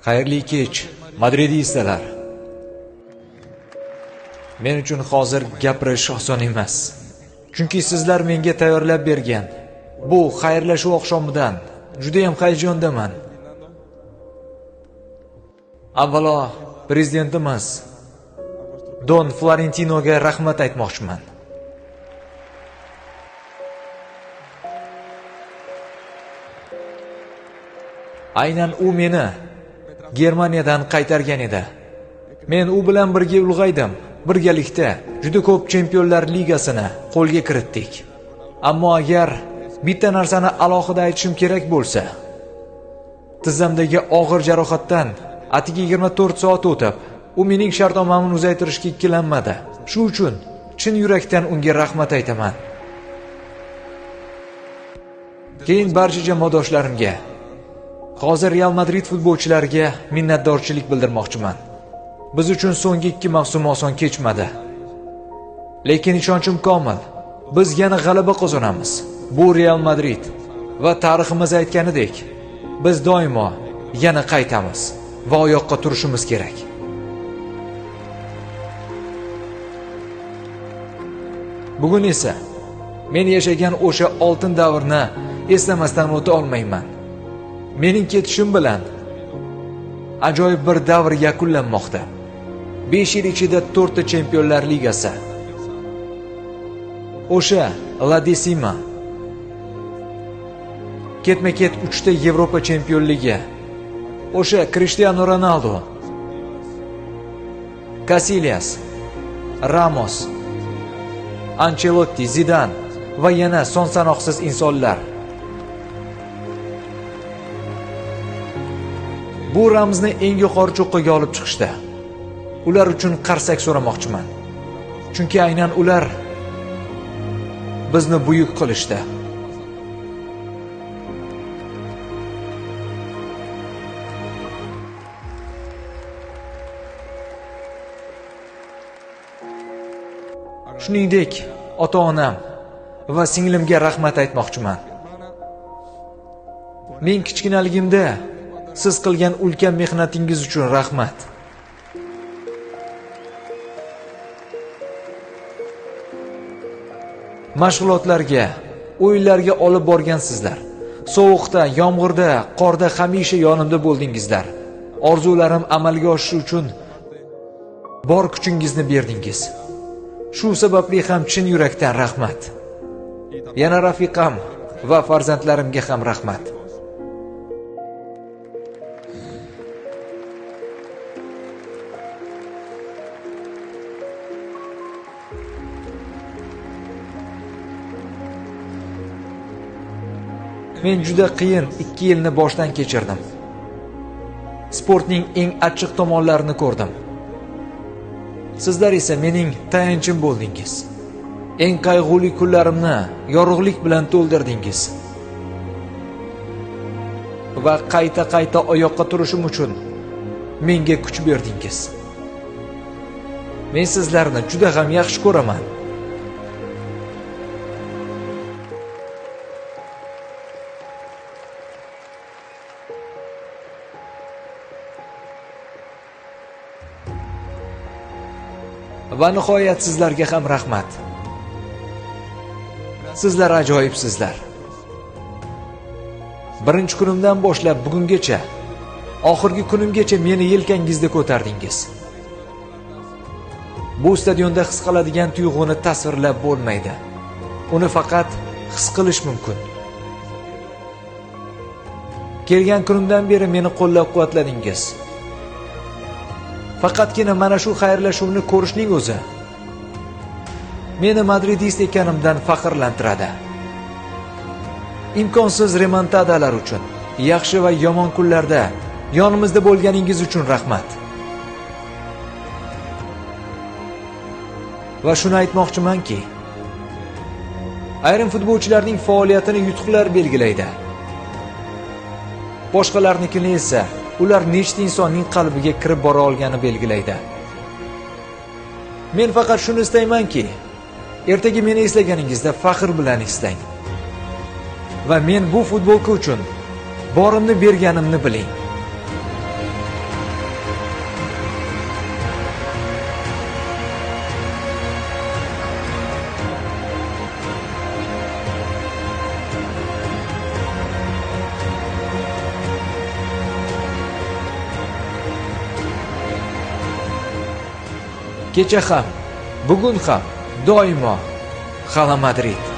Xayrli kech, madridistlar. Men uchun hozir gapirish oson emas. Chunki sizlar menga tayyorlab bergan bu xayrlashuv oqshomidan juda ham hayajondaman. Avvalo, prezidentimiz Don Florentinoga rahmat aytmoqchiman. Aynan u meni Germaniyadan qaytargan edi. Men u bilan birga ulg'aydim. Birgalikda juda ko'p Chempionlar Ligasini qo'lga kiritdik. Ammo agar bitta narsani alohida aytishim kerak bo'lsa, tizzamdagi og'ir jarohatdan atigi 24 soat o'tib, u mening shartnomamni uzaytirishga ikkilanmadi. Shu uchun chin yurakdan unga rahmat aytaman. Keyin barcha jamoadoshlarimga, hozir Real Madrid futbolchilariga minnatdorchilik bildirmoqchiman. Biz uchun so'nggi 2 mavsum oson kechmadi. Lekin ishonchim komil. Biz yana g'alaba qozonamiz. Bu Real Madrid va tariximiz aytganidek, biz doimo yana qaytamiz va oyoqqa turishimiz kerak. Bugun esa men yashagan o'sha oltin davrni eslamasdan o'ta olmayman. Mening ketishim bilan ajoyib bir davr yakunlanmoqda. 5 yil ichida 4 ta Chempionlar Ligasi. O'sha La Decima. Ketma-ket 3 ta Yevropa Chempionligi. O'sha Cristiano Ronaldo, Casillas, Ramos, Ancelotti, Zidane va yana son sanoqsiz insonlar. Bu ramzni eng yuqori cho'qqiga olib chiqishdi. Ular uchun qarsak so'ramoqchiman. Chunki aynan ular bizni buyuk qilishdi. Shuningdek, ota-onam va singlimga rahmat aytmoqchiman. Men kichkinaligimda siz qilgan ulkan mehnatingiz uchun rahmat. Mashg'ulotlarga, o'yinlarga olib borgansizlar. Sovuqda, yomg'irda, qorda hamisha yonimda bo'ldingizlar. Orzularim amalga oshishi uchun bor kuchingizni berdingiz. Shu sababli ham chin yurakdan rahmat. Yana rafiqam va farzandlarimga ham rahmat. Men juda qiyin 2 yilni boshdan kechirdim. Sportning eng achchiq tomonlarini ko'rdim. Sizlar esa mening tayanchim bo'ldingiz. Eng qayg'uli kunlarimni yorug'lik bilan to'ldirdingiz. Va qayta oyoqqa turishim uchun menga kuch berdingiz. Men sizlarni juda ham yaxshi ko'raman. Va nihoyat sizlarga ham rahmat. Sizlar ajoyibsizlar. Birinchi kunimdan boshlab bugungacha, oxirgi kunimgacha meni yelkangizda ko'tardingiz. Bu stadionda his qiladigan tuyg'uni tasvirlab bo'lmaydi. Uni faqat his qilish mumkin. Kelgan kunimdan beri meni qo'llab-quvvatladingiz. Faqatgina mana shu xayrlashuvni ko'rishning o'zi meni madridist ekanimdan faxrlantiradi. Imkonsiz remontadalar uchun, yaxshi va yomon kunlarda yonimizda bo'lganingiz uchun rahmat. Va shuni aytmoqchimanki, ayrim futbolchilarning faoliyatini yutuqlar belgilaydi. Boshqalarnikini esa ular nechta insonning qalbiga kirib bora olgani belgilaydi. Men faqat shuni istaymanki, ertaga meni eslaganingizda faxr bilan eslang. Va men bu futbolka uchun borimni berganimni biling. Kecha ham, bugun ham, doimo Hala Madrid.